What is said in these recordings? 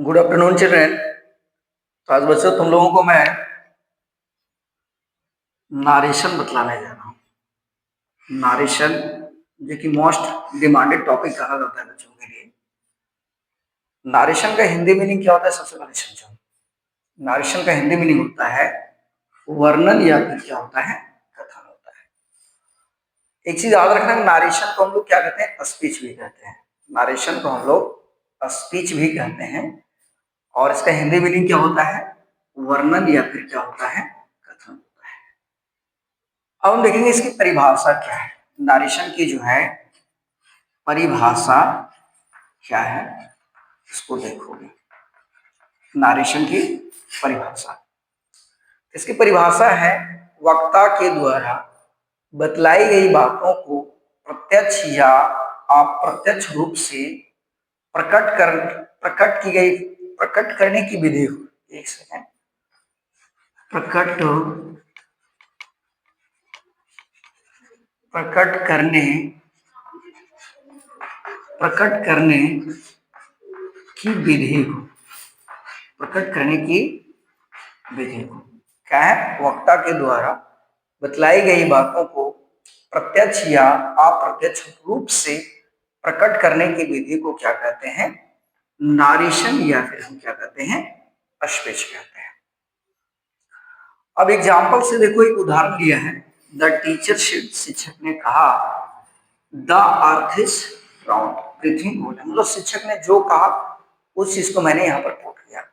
Good afternoon children. तो आज बच्चों तुम लोगों को मैं नारेशन बतलाने जा रहा हूँ। नारेशन जो कि मोस्ट डिमांडेड टॉपिक कहा जाता है बच्चों के लिए। नारेशन का हिंदी मीनिंग क्या होता है सबसे पहले समझो। नारेशन का हिंदी मीनिंग होता है वर्णन या फिर क्या होता है कथन होता है। एक चीज याद रखना, नारेशन को हम लोग क्या कहते हैं, स्पीच भी कहते हैं। नारेशन को हम लोग स्पीच भी कहते हैं और इसका हिंदी मीनिंग क्या होता है, वर्णन या फिर क्या होता है कथन होता है। अब हम देखेंगे इसकी परिभाषा क्या है। नारेशन की जो है परिभाषा क्या है इसको देखोगे। नारेशन की परिभाषा, इसकी परिभाषा है वक्ता के द्वारा बतलाई गई बातों को प्रत्यक्ष या अप्रत्यक्ष रूप से प्रकट करने की विधि। एक सेकंड, प्रकट करने की विधि को, प्रकट करने की विधि को क्या है, वक्ता के द्वारा बतलाई गई बातों को प्रत्यक्ष या अप्रत्यक्ष रूप से प्रकट करने की विधि को क्या कहते हैं, नारेशन या फिर हम क्या कहते हैं, स्पीच कहते हैं। अब एग्जाम्पल से देखो, एक उदाहरण दिया है। द टीचर, शिक्षक ने कहा, द अर्थ इज राउंड, पृथ्वी गोल है। मतलब शिक्षक ने जो कहा उस चीज को मैंने यहाँ पर पुट किया।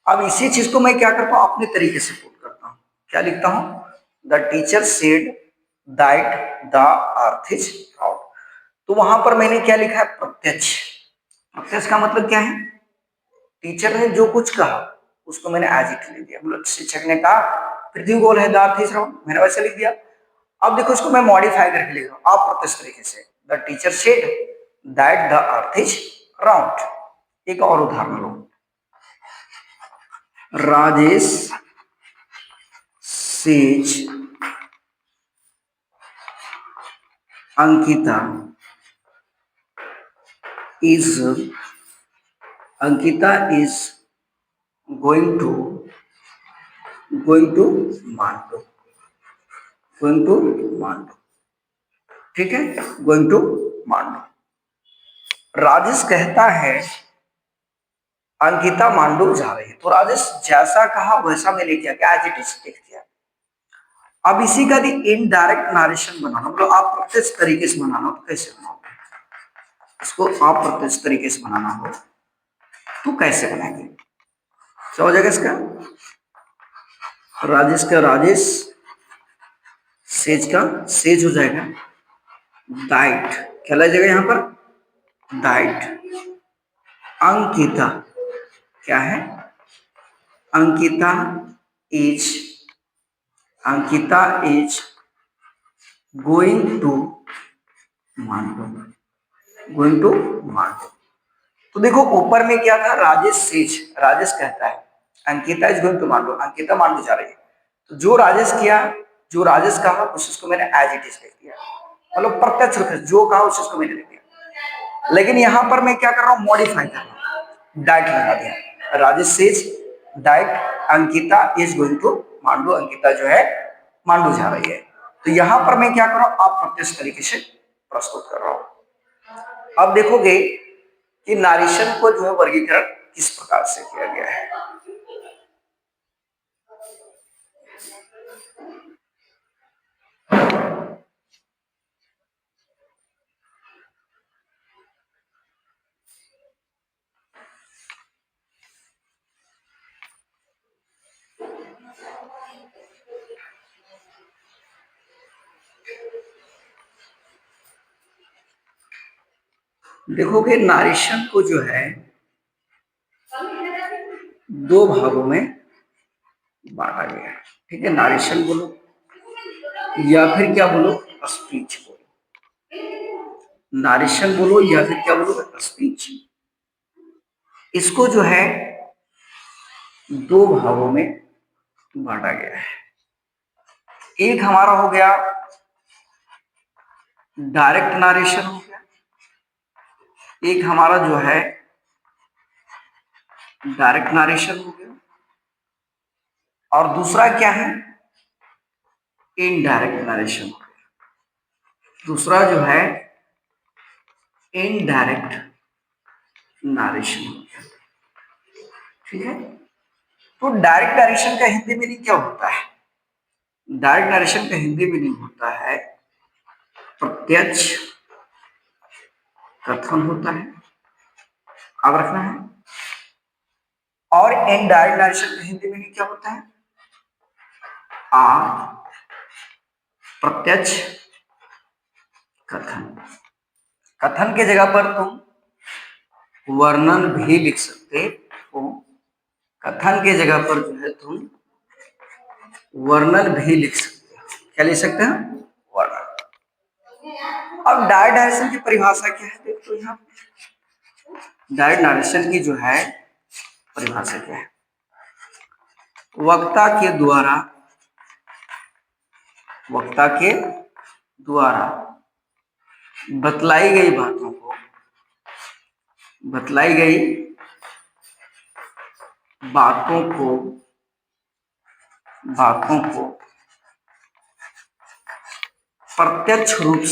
अब इसी चीज को मैं क्या करता हूँ, अपने तरीके से पुट करता हूँ। क्या लिखता हूँ, the teacher said that the earth is round. तो वहां पर मैंने क्या लिखा है, प्रत्यक्ष। प्रत्यक्ष का मतलब क्या है, टीचर ने जो कुछ कहा उसको मैंने एज इट लिख दिया। मतलब शिक्षक ने कहा पृथ्वी गोल है, द अर्थ इज राउंड, मैंने वैसे लिख दिया। अब देखो इसको मैं मॉडिफाई करके लिख रहा हूँ अप्रत्यक्ष तरीके से। The teacher said that the earth is round. एक और उदाहरण लो, Rajesh says Ankita is going to Mandu. ठीक है, गोइंग टू मांडू। राजेश कहता है अंकिता मांडू जा रही है। तो राजेश जैसा कहा वैसा मैंने क्या किया, एज इट इज लिख दिया। अब इसी का इनडायरेक्ट नारेशन बनाना, मतलब आप प्रत्यक्ष तरीके से बनाना, तो कैसे बनाओगे इसको, आप प्रत्यक्ष तरीके से बनाना हो तो कैसे बनाएंगे, क्या हो जाएगा इसका, राजेश का राजेश, सेज का सेज हो जाएगा, डाइट क्या लग जाएगा यहाँ पर, डाइट। अंकिता क्या है, Ankita is going to Mandu. तो देखो ऊपर में क्या था, राजेश सेज, राजेश कहता है Ankita is going to Mandu, Ankita Mandu जा रही है। तो जो राजेश किया, जो राजेश कहा उस चीज को मैंने एज इट इज लिख दिया। मतलब प्रत्यक्ष रूप से जो कहा उस चीज को मैंने लिख दिया। लेकिन यहां पर मैं क्या कर रहा हूं, मॉडिफाई कर रहा हूं, डाइट लगा दिया। Rajesh says diet Ankita is going to Mandu, Ankita जो है मांडू जा रही है। तो यहां पर मैं क्या कर रहा हूं, अप्रत्यक्ष तरीके से प्रस्तुत कर रहा हूं। अब देखोगे कि नारेशन को जो है वर्गीकरण किस प्रकार से किया गया है। देखोगे नारेशन को जो है दो भागों में बांटा गया है। ठीक है, नारेशन बोलो या फिर क्या बोलो, स्पीच बोलो। नारेशन बोलो या फिर क्या बोलो, स्पीच। इसको जो है दो भागों में बांटा गया है। एक हमारा हो गया डायरेक्ट नारेशन हो गया, एक हमारा जो है डायरेक्ट नारेशन हो गया, और दूसरा क्या है, इनडायरेक्ट नारेशन। दूसरा जो है इनडायरेक्ट नारेशन हो गया। ठीक है, तो डायरेक्ट नारेशन का हिंदी मीनिंग क्या होता है? डायरेक्ट नरेशन का हिंदी मीनिंग होता है प्रत्यक्ष कथन होता है, अब रखना है। और इनडायरेक्ट नरेशन का हिंदी मीनिंग क्या होता है? प्रत्यक्ष कथन। कथन की जगह पर तुम वर्णन भी लिख सकते हो। कथन की जगह पर जो है तुम वर्णन भी लिख सकते हो। क्या लिख सकते हैं? वर्णन। अब डायरेक्ट नरेशन की परिभाषा क्या है देखो यहाँ। डायरेक्ट नरेशन की जो है परिभाषा क्या है? वक्ता के द्वारा बतलाई गई बातों को प्रत्यक्ष रूप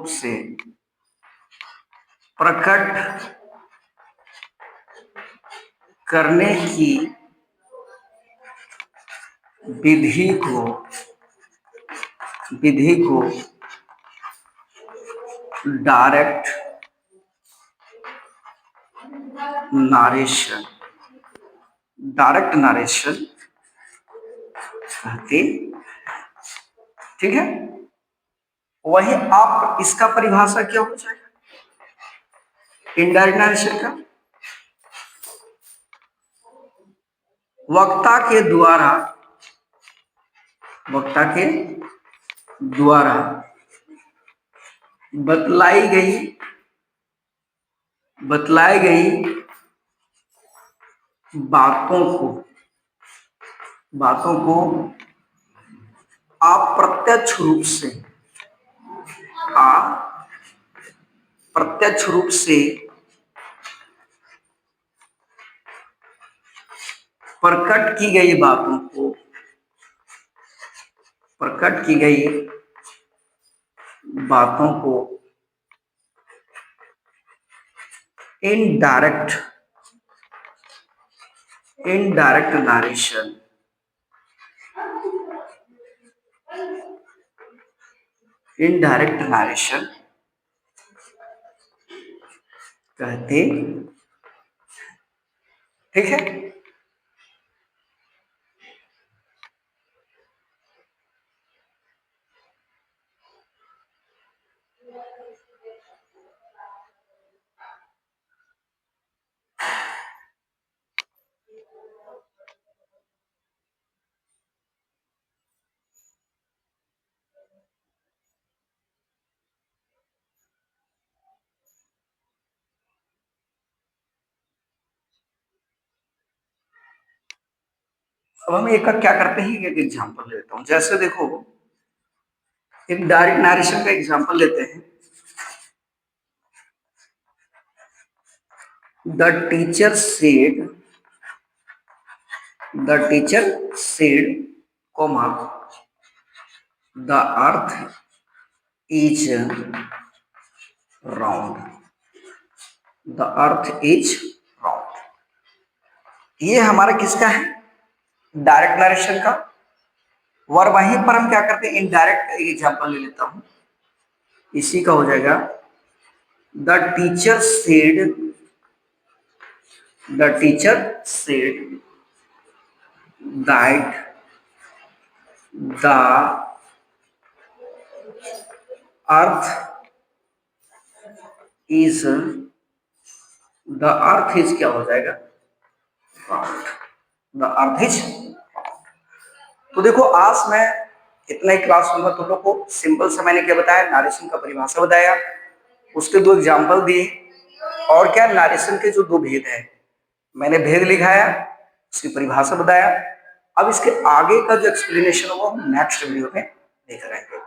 से प्रकट करने की विधि को डायरेक्ट नारेशन कहते। ठीक है, वही आप इसका परिभाषा क्या हो जाएगा इनडायरेक्ट नरेशन का? वक्ता के द्वारा बतलाई गई बातों को अप्रत्यक्ष रूप से प्रकट की गई बातों को इनडायरेक्ट नारेशन कहते। ठीक है, अब हम एक का क्या करते हैं, एक एग्जांपल लेता हूं। जैसे देखो, एक डायरेक्ट नरेशन का एग्जांपल लेते हैं। The teacher said comma the earth is round. ये हमारा किसका है? डायरेक्ट नरेशन का। और वहीं पर हम क्या करते हैं, इनडायरेक्ट एग्जांपल ले लेता हूं, इसी का हो जाएगा the teacher said that the earth is क्या हो जाएगा? The earth is. तो देखो, आज मैं इतना ही क्लास लूंगा तुम लोग को। सिंपल से मैंने क्या बताया, नारेशन का परिभाषा बताया, उसके दो एग्जाम्पल दिए, और क्या नारेशन के जो दो भेद है मैंने भेद लिखाया, उसकी परिभाषा बताया। अब इसके आगे का जो एक्सप्लेनेशन होगा हम नेक्स्ट वीडियो में देख रहे हैं।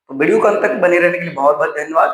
तो वीडियो को अंत तक बने रहने के लिए बहुत बहुत धन्यवाद।